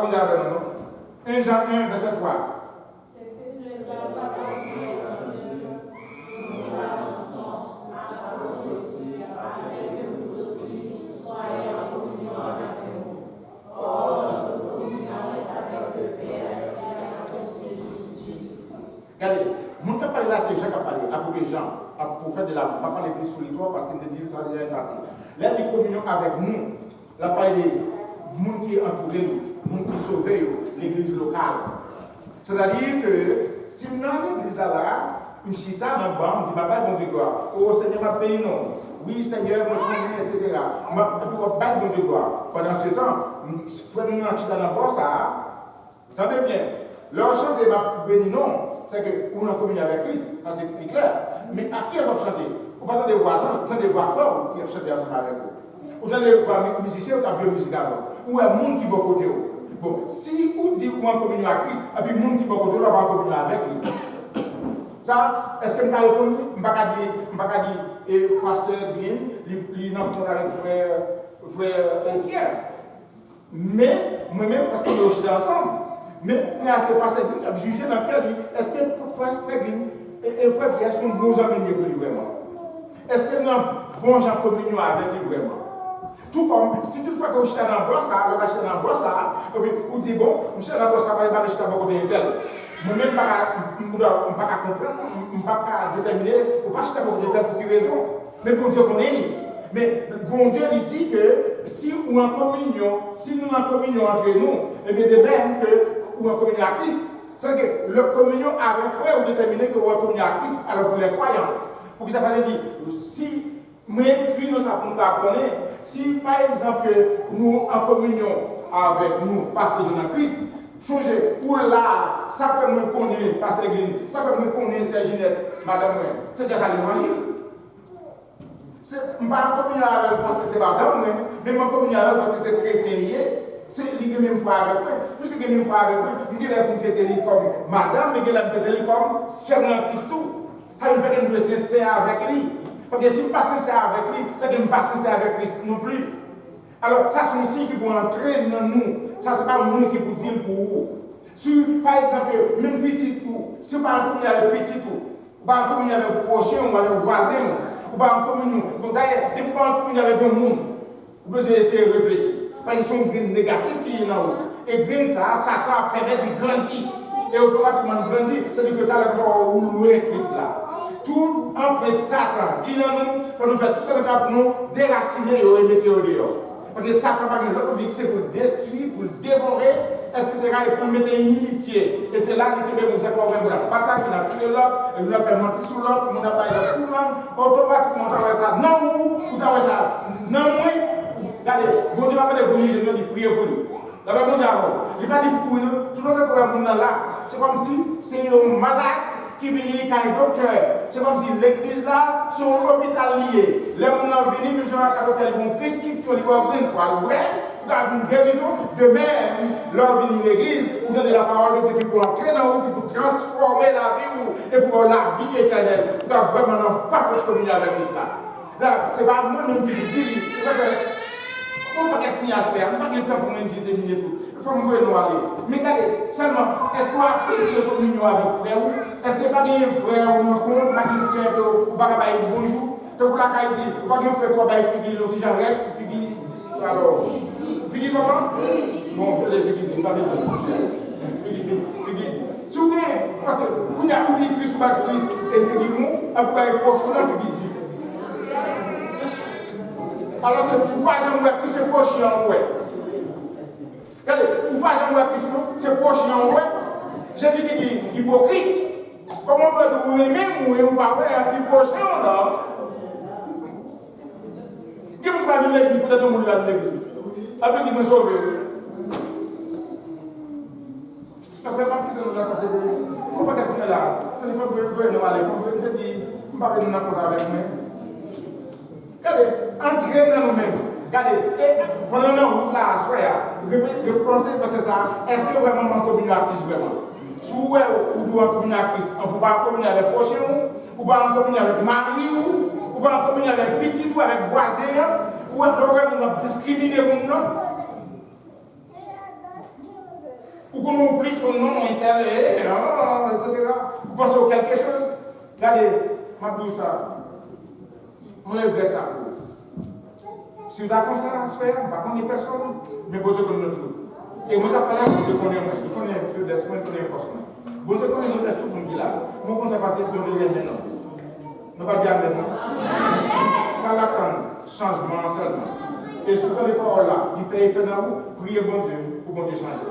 On dit avec nous. 1 Jean 1, verset 3. Regardez, mon qui a parlé là, c'est Jean qui a parlé, apôtre Jean, prophète de la Bible. Je ne vais pas parler sur l'histoire parce qu'il me dit ça déjà passé. Là, il communion avec nous. Là, parle des gens qui entourent nous, les gens qui sauvent l'église locale. C'est-à-dire que si nous avons l'église là, une chita dans le banc, on dit, papa, bon Dieu, gloire. Oh Seigneur, ma paye non. Oui, Seigneur, mon Dieu, etc. Bon Dieu, gloire. Pendant ce temps, frère, nous avons chita dans le banc, ça. Attendez bien. Leur chanter, ma béni non. C'est que nous avons communié avec Christ, ça c'est plus clair. Mais à qui on va chanter? On va entendre des voisins, on entend des voix fortes qui vont chanter ensemble avec vous. On entend des voix musiciens qui ont joué musique avant. Ou un monde qui va côté. Bon, si on dit qu'on va communier avec Christ, et puis le monde qui va côté, on va communier avec lui. Ça, est-ce que je vais répondre? Je ne vais pas dire, pasteur Green, il n'a pas avec frère Pierre. Mais, moi-même, parce qu'on est aussi ensemble. Mais il y a ces pasteurs qui ont jugé dans quel livre. Est-ce que frère Green et frère Pierre sont bons amis pour lui vraiment? Est-ce que nous avons bon gens communion avec lui vraiment? Tout comme si tu fais que je suis dans le bois, je suis dans le bois, ou dit bon, je suis dans le bois, je vais aller chez la côté tel. Moi-même, je ne peux pas comprendre, je ne peux pas déterminer, ou pas chez la côté tel pour quelle raison. Mais pour Dieu qu'on est. Mais bon Dieu il dit que si nous en communion, entre nous, et bien de même que nous en communion à Christ, c'est que le communion avec frère ou déterminé que nous en communion à Christ, alors pour les croyants. Pour que ça fasse dire, si nous écrivons nous ça pour nous apprendre, si par exemple nous en communion avec nous, parce que nous en Christ, changez, ou là, ça fait nous connaître, pasteur Green, ça fait nous connaître Serginette, madame, c'est déjà ça l'évangile. Je ne suis pas en communion avec elle parce que c'est madame, mais je suis en communion avec elle parce que c'est chrétien. C'est lui qui même foi avec moi. Puisque je même foi avec moi, je vais traiter lui comme madame, mais je vais traiter lui comme sœur en Christ. Ça veut dire que je suis sincère avec lui. Parce que si je ne suis pas sincère avec lui, c'est que je ne suis pas sincère avec Christ non plus. Alors, ça, c'est un signe qui peut entrer dans nous. Ça, ce n'est pas nous qui peut dire pour vous. Si, par exemple, même petit tout, si on parle de avec petit tout, on parle de avec le prochain ou avec le voisin, on parle de communion. Donc, d'ailleurs, dès qu'on parle de communion avec un monde, vous devez essayer de réfléchir. Parce qu'ils sont négatifs qui sont là-haut. Et green, ça, Satan permet de grandir. Et automatiquement de grandir, c'est-à-dire que tu as l'impression de louer Christ là. Tout emprunt de Satan qui est dans nous, il faut nous faire tout ça pour nous déraciner et mettre au dehors. Parce que Satan n'a pas l'autre objectif, c'est pour le détruire, pour le dévorer, etc. et pour mettre une inimitié. Et c'est là que nous avons fait la bataille, qui a tué l'autre, et nous avons fait mentir sur l'autre, nous avons pas eu tout le monde, automatiquement on travaille ça. Non, vous travaillez ça. Non, moi, regardez, bon Dieu m'a fait des bouillies, je dis prier pour lui. D'abord, bon Dieu, il m'a dit pour nous, tout le monde là, c'est comme si c'est un malade qui vient ici avec un docteur. C'est comme si l'église là, c'est un hôpital lié. Les gens viennent, même si on a un docteur, ils ont une prescription, ils ont une guérison. De même, leur venir l'église, vous avez la parole de Dieu qui peut entrer dans vous, qui peut transformer la vie et pour la vie éternelle. Vous n'avez vraiment pas de communion avec Christ là. Ce n'est pas moi-même qui vous dis, on ne peut pas être signé à ce faire, on n'a pas de temps pour me dire terminer tout. Il faut me nous aller. Mais regardez, seulement, est-ce qu'on a pris ce communion avec frère ou est-ce qu'il n'y a pas de frère ou non compte, pas de sœur ou pas de bonjour? Donc, vous l'avez dit, vous n'avez pas de frère ou pas de figure, l'autre j'arrête, figure. Alors, figure comment? Bon, les figures disent, pas de figure dit. Souvenez, parce que vous n'avez pas oublié Christ ou pas Christ et figure nous, après vous avez proche, on a figure dit. Alors que vous ne pouvez pas jamais Christ, c'est proche en ouais. Regardez, vous ne pouvez pas jamais Christ, c'est proche en ouais. Jésus qui dit hypocrite. Comment vous vous-même ou vous pas ouais, plus proche en là? Qui vous va venir l'église, peut-être que vous va venir l'église. Après qui me sauve. Je ne ferai pas plus de nous passer de. Il ne faut pas qu'elle vienne là. Il faut que vous nous aller. Il faut que vous ne nous pas avec moi. Regardez, entrez dans nous-mêmes. Regardez, pendant la route là, vous pensez que ça, est-ce que vraiment on communique avec Christ vraiment? Si vous doit communiquer avec Christ, on ne peut pas communiquer avec le prochain, ou pas communiquer avec mari, ou pas communiquer avec petit ou avec voisin, ou on va discriminer les gens. Ou comment plus au nom, tel, etc. Vous pensez à quelque chose? Regardez, ma douce, ça. Moi, je regrette ça. Si vous avez comme ça, je ne connais personne, mais bon Dieu connaît notre tout. Et moi, je parle, je connais moi. Je connais le faiblesse, je connais force. Bon Dieu connaît le tout le monde qui est là. Moi, comment ça passe, je vais dire maintenant. Nous ne pas dire maintenant. Ça l'attend, changement seulement. Et souvent, les paroles là, il fait effet dans vous, priez bon Dieu pour bon Dieu changer.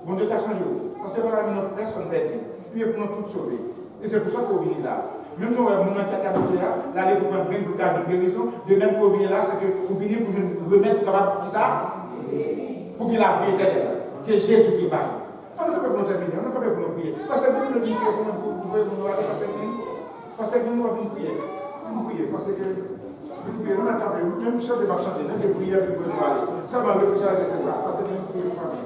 Bon Dieu t'a changé. Parce que voilà, notre personne perdue. Lui est pour nous tous sauver. Et c'est pour ça qu'on vient là. Même si on a un moment qui a capté là, l'aller pour prendre une guérison, de même qu'on vient là, c'est que vous venez pour remettre capable qui ça? Pour qu'il la vie éternelle. Que Jésus qui baille. On ne fait pas pour nous terminer, on ne fait pas pour nous prier. Parce que nous devons prier pour nous aller parce que nous devons prier. Nous prier parce que vous priez, on a tapé, même chef de ma chanter, nous devons prier pour nous aller. Ça va réfléchir avec ça, parce que nous prions pour nous.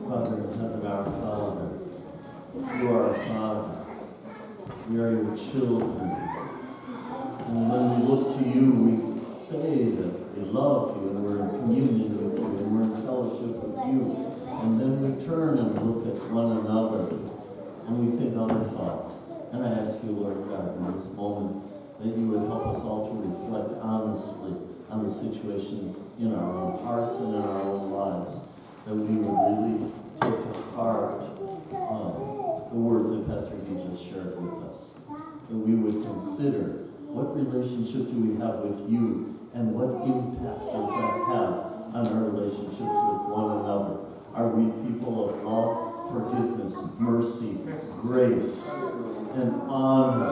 Father in heaven, our Father, you are our Father. We are your children. And when we look to you, we say that we love you and we're in communion with you and we're in fellowship with you. And then we turn and look at one another and we think other thoughts. And I ask you, Lord God, in this moment, that you would help us all to reflect honestly on the situations in our own hearts and in our own lives. That we would really take to heart the words that Pastor V just shared with us. That we would consider what relationship do we have with you and what impact does that have on our relationships with one another. Are we people of love, forgiveness, mercy, grace, and honor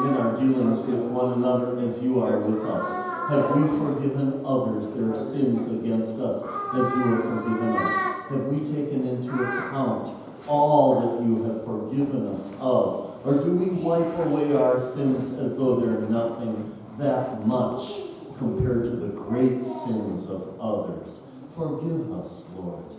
in our dealings with one another as you are with us? Have we forgiven others their sins against us as you have forgiven us? Have we taken into account all that you have forgiven us of? Or do we wipe away our sins as though they're nothing that much compared to the great sins of others? Forgive us, Lord,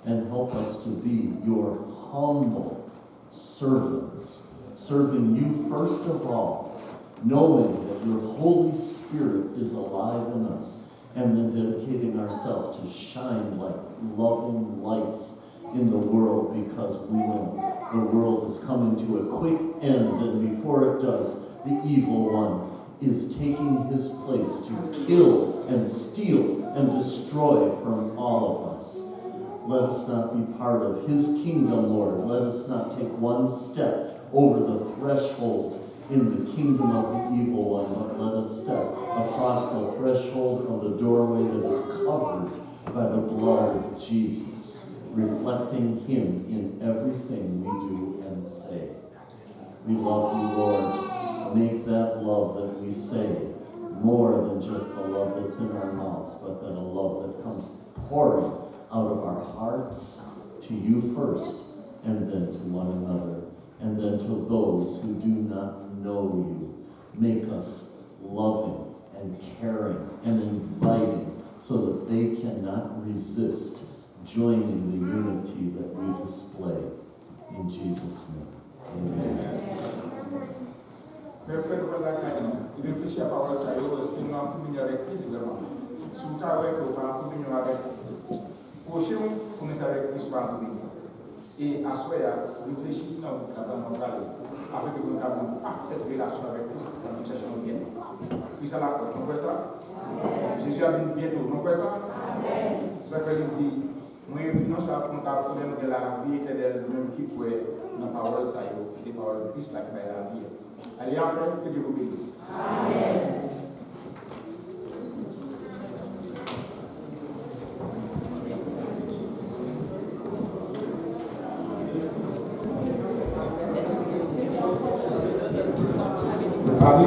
and help us to be your humble servants, serving you first of all, knowing that your Holy Spirit is alive in us, and then dedicating ourselves to shine like loving lights in the world, because we know the world is coming to a quick end, and before it does, the evil one is taking his place to kill and steal and destroy from all of us. Let us not be part of his kingdom, Lord. Let us not take one step over the threshold in the kingdom of the evil one, but let us step across the threshold of the doorway that is covered by the blood of Jesus, reflecting him in everything we do and say. We love you, Lord. Make that love that we say more than just the love that's in our mouths, but that a love that comes pouring out of our hearts to you first, and then to one another, and then to those who do not know you. Make us loving and caring and inviting so that they cannot resist joining the unity that we display. In Jesus' name, amen. Mes frères, il réfléchit à la parole, ça y est, parce qu'il nous a communié avec Christ, vraiment. Si vous avez communion avec prochain, vous connaissez avec Christ par communion. Et à soi, réfléchis dans la parole, avec que nous avons une parfaite relation avec Christ, dans nous cherchons bien. Christ à la porte, vous voyez ça? Jésus a venu bientôt, vous voyez ça? Ça fait dit, moi, non, ça pour nous problème de la vie éternelle, même qui pourrait, dans la parole, ça y est, c'est la parole de Christ là qui va la vie. Allez, après, que Dieu vous bénisse. Amen.